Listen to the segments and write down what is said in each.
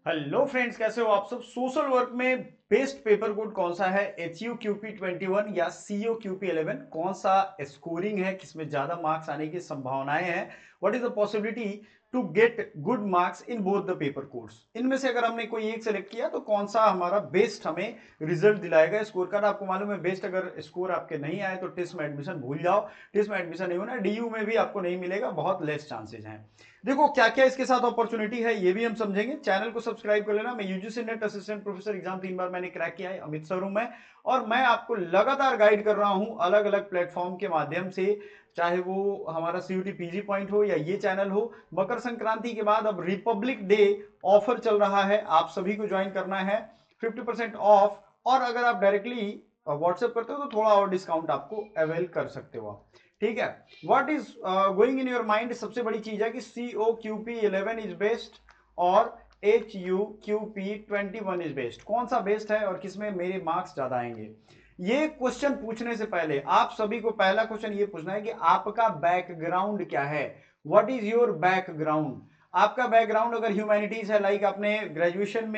Hello friends, कैसे हो आप सब। सोशल वर्क में बेस्ट पेपर कोड कौन सा है? HUQP 21 या COQP 11? कौन सा स्कोरिंग है, किसमें ज्यादा मार्क्स आने की संभावनाएं हैं? What is the possibility to get good marks in both the paper codes? इनमें से अगर हमने कोई एक सेलेक्ट किया तो कौन सा हमारा बेस्ट हमें रिजल्ट दिलाएगा? स्कोर कार्ड आपको मालूम है, बेस्ट अगर स्कोर आपके नहीं आए तो टेस्ट में एडमिशन भूल जाओ। टेस्ट में एडमिशन नहीं होना, DU में भी आपको नहीं मिलेगा, बहुत लेस चांसेज हैं। देखो क्या क्या इसके साथ अपॉर्चुनिटी है ये भी हम समझेंगे। चैनल को सब्सक्राइब कर लेना। मैं UGC net assistant professor exam 3 बार मैंने क्रैक किया है, अमित सर हूं मैं। और मैं आपको लगातार गाइड कर रहा हूं अलग अलग प्लेटफॉर्म के माध्यम से, चाहे वो हमारा CUT PG पॉइंट हो या ये चैनल हो। मकर संक्रांति के बाद अब रिपब्लिक डे ऑफर चल रहा है, आप सभी को ज्वाइन करना है, 50% ऑफ। और अगर आप डायरेक्टली व्हाट्सएप करते हो तो थोड़ा और डिस्काउंट आपको अवेल कर सकते हो आप। ठीक है। What is going in your mind? सबसे बड़ी चीज है कि COQP 11 इज बेस्ट और HUQP 21 इज बेस्ट। कौन सा बेस्ट है और किसमें मेरे मार्क्स ज्यादा आएंगे? ये क्वेश्चन पूछने से पहले आप सभी को पहला क्वेश्चन ये पूछना है कि आपका बैकग्राउंड क्या है। What is your background? आपका बैकग्राउंड अगर ह्यूमैनिटीज है, लाइक आपने ग्रेजुएशन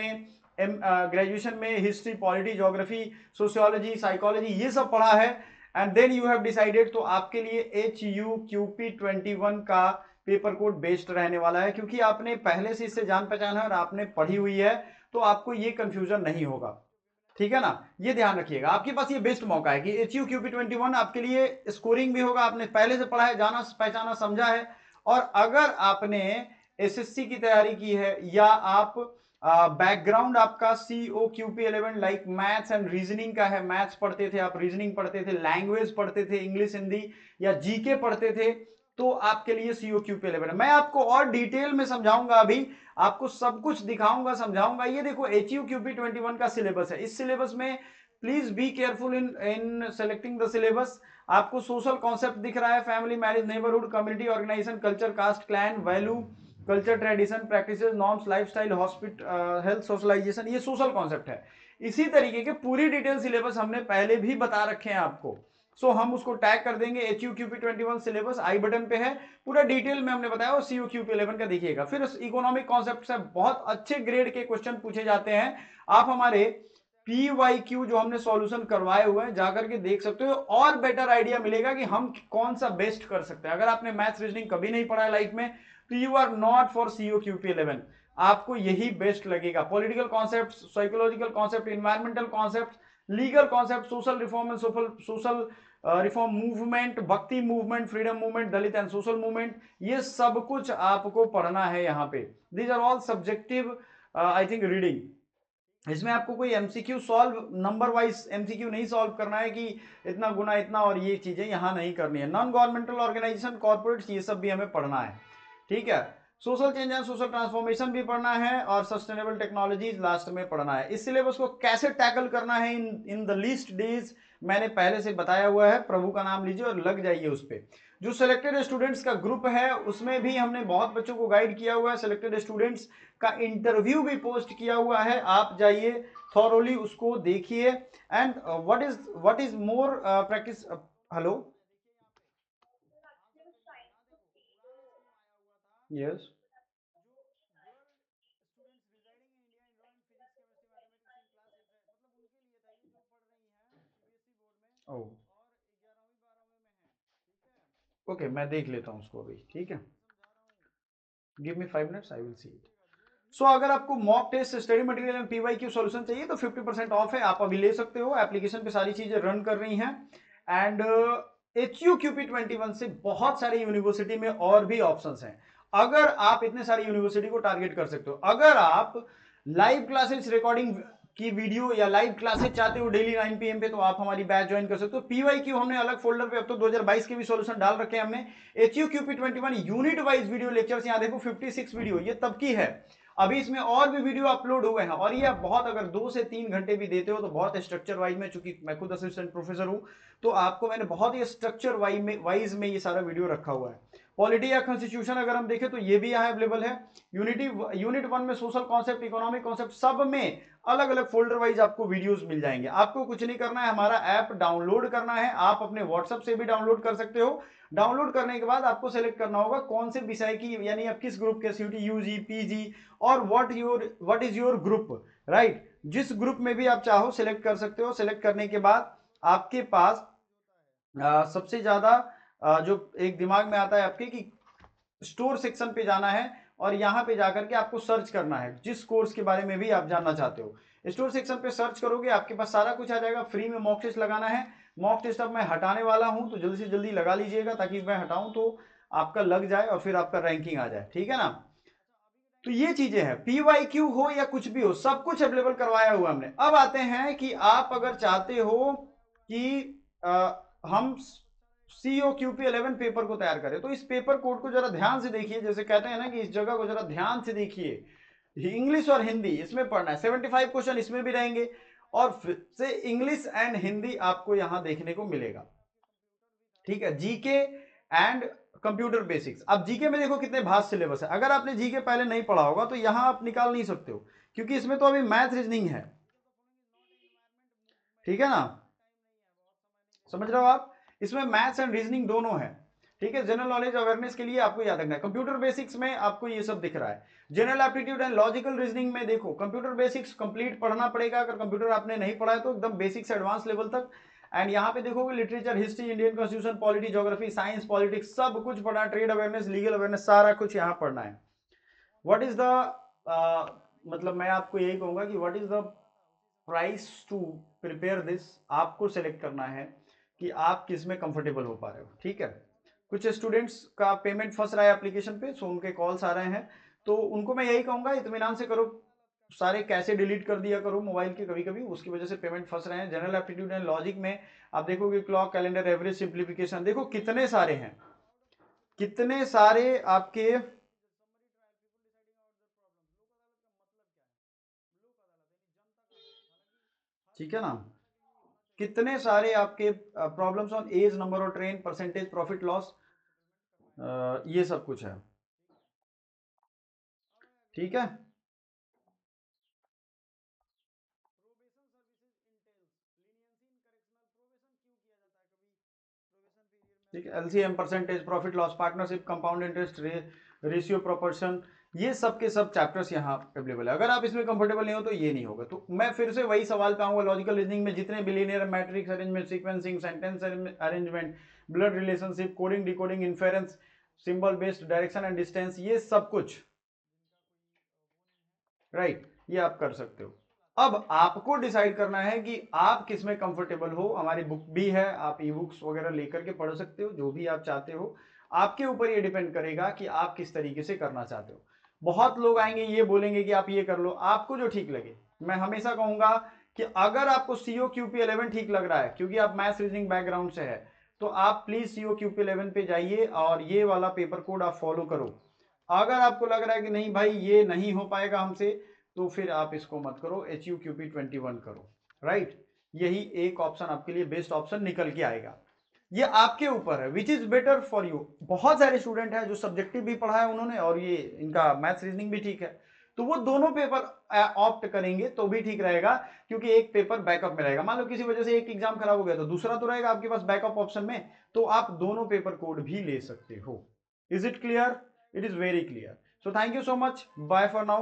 में history, polity, geography, sociology, psychology ये सब पढ़ा है, and then you have decided, तो आपके लिए HUQP 21 का पेपर कोड बेस्ट रहने वाला है, क्योंकि आपने पहले से इससे जान पहचान है और आपने पढ़ी हुई है, तो आपको ये कंफ्यूजन नहीं होगा। ठीक है ना, ये ध्यान रखिएगा। आपके पास ये बेस्ट मौका है कि HUQP 21 आपके लिए स्कोरिंग भी होगा, आपने पहले से पढ़ा है, जाना पहचाना समझा है। और अगर आपने SSC की तैयारी की है या आप बैकग्राउंड आपका COQP 11 like maths and reasoning का है, मैथ्स पढ़ते थे आप, रीजनिंग पढ़ते थे, लैंग्वेज पढ़ते थे, इंग्लिश हिंदी या GK पढ़ते थे, तो आपके लिए COQP 11 है। मैं आपको और डिटेल में समझाऊंगा, अभी आपको सब कुछ दिखाऊंगा, समझाऊंगा। ये देखो HUQP 21 का सिलेबस है। इस सिलेबस में please be careful in selecting the syllabus. आपको सोशल कॉन्सेप्ट दिख रहा है, family, marriage, neighbourhood, community, organisation, culture, caste, clan, value, culture, tradition, practices, norms, lifestyle, hospital, health, socialisation, ये सोशल कॉन्सेप्ट है। इसी तरीके के पूरी डिटेल सिलेबस हमने पहले भी बता रखे हैं आपको। सो हम उसको टैग कर देंगे, HUQP 21 सिलेबस आई बटन पे है, पूरा डिटेल में हमने बताया। और COQP 11 का देखिएगा। फिर इकोनॉमिक कॉन्सेप्ट से बहुत अच्छे ग्रेड के क्वेश्चन पूछे जाते हैं। आप हमारे PYQ जो हमने सॉल्यूशन करवाए हुए हैं जाकर के देख सकते हो, और बेटर आइडिया मिलेगा कि हम कौन सा बेस्ट कर सकते हैं। अगर आपने मैथ्स रीजनिंग कभी नहीं पढ़ा है लाइफ में, तो you are not for COQP 11। आपको यही बेस्ट लगेगा। Political concept, psychological concept, environmental concept, legal concept, social reform and social reform movement, Bhakti movement, freedom movement, Dalit and social movement, ये सब कुछ आपको पढ़ना है यहाँ पे। These are all subjective I think reading. इसमें आपको कोई MCQ solve, number wise MCQ नहीं सॉल्व करना है कि इतना गुना इतना और ये चीजें यहाँ नहीं करनी है। नॉन गवर्नमेंटल ऑर्गेनाइजेशन, कॉर्पोरेट्स, ये सब भी हमें पढ़ना है। ठीक है। Social change and social transformation भी पढ़ना है, और सस्टेनेबल टेक्नोलॉजीज लास्ट में पढ़ना है। इस सिलेबस को कैसे टैकल करना है इन द लीस्ट डेज मैंने पहले से बताया हुआ है। प्रभु का नाम लीजिए और लग जाइए उस पर। जो सिलेक्टेड स्टूडेंट्स का ग्रुप है उसमें भी हमने बहुत बच्चों को गाइड किया हुआ है। सिलेक्टेड स्टूडेंट्स का इंटरव्यू भी पोस्ट किया हुआ है, आप जाइए थॉरोली उसको देखिए। And what is more practice. Hello, yes, oh okay, मैं देख लेता हूँ उसको अभी। ठीक है, give me 5 minutes, I will see it. So अगर आपको mock test, study material and PYQ solution चाहिए तो 50% ऑफ है, आप अभी ले सकते हो। एप्लीकेशन पे सारी चीजें रन कर रही हैं। एंड HUQP 21 से बहुत सारी यूनिवर्सिटी में और भी ऑप्शंस हैं। अगर आप इतने सारी यूनिवर्सिटी को टारगेट कर सकते हो, अगर आप लाइव क्लासेस रिकॉर्डिंग की वीडियो या लाइव क्लासेस चाहते हो डेली 9 PM पे, तो आप हमारी बैच ज्वाइन कर सकते हो। PYQ हमने अलग फोल्डर पे अब तो 2022 के भी सॉल्यूशन डाल रखे हैं हमने। HUQP 21 unit wise video lectures, यहाँ देखो 56 वीडियो, ये तब की है। अभी इसमें और भी वीडियो अपलोड हुए हैं, और ये आप बहुत अगर 2 से 3 घंटे भी देते हो तो बहुत स्ट्रक्चर वाइज में, चूंकि मैं खुद असिस्टेंट प्रोफेसर हूं, तो आपको मैंने बहुत ही स्ट्रक्चर वाइज में ये सारा वीडियो रखा हुआ है। पॉलिटी या कॉन्स्टिट्यूशन अगर हम देखें तो ये भी यहाँ अवेलेबल है। यूनिट 1 में सोशल कॉन्सेप्ट, इकोनॉमिक कॉन्सेप्ट, सब में अलग अलग फोल्डर वाइज आपको वीडियोस मिल जाएंगे। आपको कुछ नहीं करना है, हमारा ऐप डाउनलोड करना है। आप अपने व्हाट्सएप से भी डाउनलोड कर सकते हो। डाउनलोड करने के बाद आपको सेलेक्ट करना होगा कौन से विषय की, यानी आप किस ग्रुप के, सीयूटी, यूजी, पीजी, और what is your group, right. जिस ग्रुप में भी आप चाहो सेलेक्ट कर सकते हो। सेलेक्ट करने के बाद आपके पास सबसे ज्यादा जो एक दिमाग में आता है आपके कि स्टोर सेक्शन पे जाना है और यहां पे जाकर के आपको सर्च करना है जिस कोर्स के बारे में भी आप जानना चाहते हो। स्टोर सेक्शन पे सर्च करोगे, आपके पास सारा कुछ आ जाएगा। फ्री में मॉक टेस्ट लगाना है। मॉक टेस्ट अब मैं हटाने वाला हूं, तो जल्दी से जल्दी लगा लीजिएगा ताकि मैं हटाऊं तो आपका लग जाए और फिर आपका रैंकिंग आ जाए, ठीक है ना। तो ये चीजें हैं, पीवाईक्यू हो या कुछ भी हो, सब कुछ अवेलेबल करवाया हुआ हमने। अब आते हैं कि आप अगर चाहते हो कि हम COQP11 पेपर को तैयार करें, तो इस पेपर कोड को जरा ध्यान से देखिए। जैसे कहते हैं ना कि इस जगह को जरा ध्यान से देखिए। इंग्लिश और हिंदी इसमें पढ़ना है, 75 क्वेश्चन इसमें भी रहेंगे, और फिर से इंग्लिश एंड हिंदी आपको यहां देखने को मिलेगा, ठीक है। GK and computer basics. अब जीके में देखो कितने भास्ट सिलेबस है। अगर आपने जीके पहले नहीं पढ़ा होगा तो यहां आप निकाल नहीं सकते हो, क्योंकि इसमें तो अभी मैथ रीजनिंग है, ठीक है ना, समझ रहे हो आप। इसमें मैथ्स एंड रीजनिंग दोनों है, ठीक है। जनरल नॉलेज अवेयरनेस के लिए आपको याद रखना है। कंप्यूटर बेसिक्स में आपको ये सब दिख रहा है। General aptitude and logical reasoning में देखो कंप्यूटर बेसिक्स कंप्लीट पढ़ना पड़ेगा। अगर कंप्यूटर आपने नहीं पढ़ा है तो एकदम बेसिक से एडवांस लेवल तक। एंड यहाँ पे देखोगे literature, history, Indian constitution, polity, geography, science, politics, सब कुछ पढ़ना है। ट्रेड अवेयरनेस, लीगल अवेयरनेस, सारा कुछ यहाँ पढ़ना है। व्हाट इज द मतलब मैं आपको यही कहूंगा कि what is the price to prepare this, आपको सेलेक्ट करना है कि आप किस में कंफर्टेबल हो पा रहे हो, ठीक है। कुछ स्टूडेंट्स का पेमेंट फंस रहा है एप्लीकेशन पे, सो उनके कॉल्स आ रहे हैं, तो उनको मैं यही कहूंगा इत्मीनान से करो। सारे कैसे डिलीट कर दिया करो मोबाइल के, कभी कभी उसकी वजह से पेमेंट फंस रहे हैं। जनरल एप्टीट्यूड एंड लॉजिक में आप देखोगे क्लॉक, कैलेंडर, एवरेज, सिंप्लीफिकेशन, देखो कितने सारे हैं, कितने सारे आपके, ठीक है ना, कितने सारे आपके problems on age, number of train, percentage, profit loss, ये सब कुछ है, ठीक है। ठीक है, LCM, percentage, profit loss, partnership, compound interest, ratio, proportion, ये सब के सब चैप्टर्स यहाँ अवेलेबल है। अगर आप इसमें कंफर्टेबल नहीं हो तो ये नहीं होगा। तो मैं फिर से वही सवाल पे आऊंगा, लॉजिकल रीजनिंग में जितने भी linear, matrix arrangement, sequencing, sentence arrangement, blood relationship, coding, decoding, inference, symbol based, direction and distance, ये सब कुछ, राइट, ये आप कर सकते हो। अब आपको डिसाइड करना है कि आप किस में कंफर्टेबल हो। हमारी बुक भी है, आप ई बुक्स वगैरह लेकर के पढ़ सकते हो, जो भी आप चाहते हो। आपके ऊपर ये डिपेंड करेगा कि आप किस तरीके से करना चाहते हो। बहुत लोग आएंगे ये बोलेंगे कि आप ये कर लो, आपको जो ठीक लगे। मैं हमेशा कहूंगा कि अगर आपको COQP11 ठीक लग रहा है, क्योंकि आप मैथ्स रीजनिंग बैकग्राउंड से है, तो आप प्लीज COQP11 पे जाइए और ये वाला पेपर कोड आप फॉलो करो। अगर आपको लग रहा है कि नहीं भाई ये नहीं हो पाएगा हमसे, तो फिर आप इसको मत करो, HUQP21 करो, राइट। यही एक ऑप्शन आपके लिए बेस्ट ऑप्शन निकल के आएगा। ये आपके ऊपर है, which is better for you. बहुत सारे स्टूडेंट हैं जो सब्जेक्टिव भी पढ़ा है उन्होंने, और ये इनका मैथ्स रीजनिंग भी ठीक है, तो वो दोनों पेपर ऑप्ट करेंगे तो भी ठीक रहेगा, क्योंकि एक पेपर बैकअप में रहेगा। मान लो किसी वजह से एक एग्जाम खराब हो गया तो दूसरा तो रहेगा आपके पास बैकअप ऑप्शन में, तो आप दोनों पेपर कोड भी ले सकते हो। Is it clear? It is very clear. So thank you so much. Bye for now.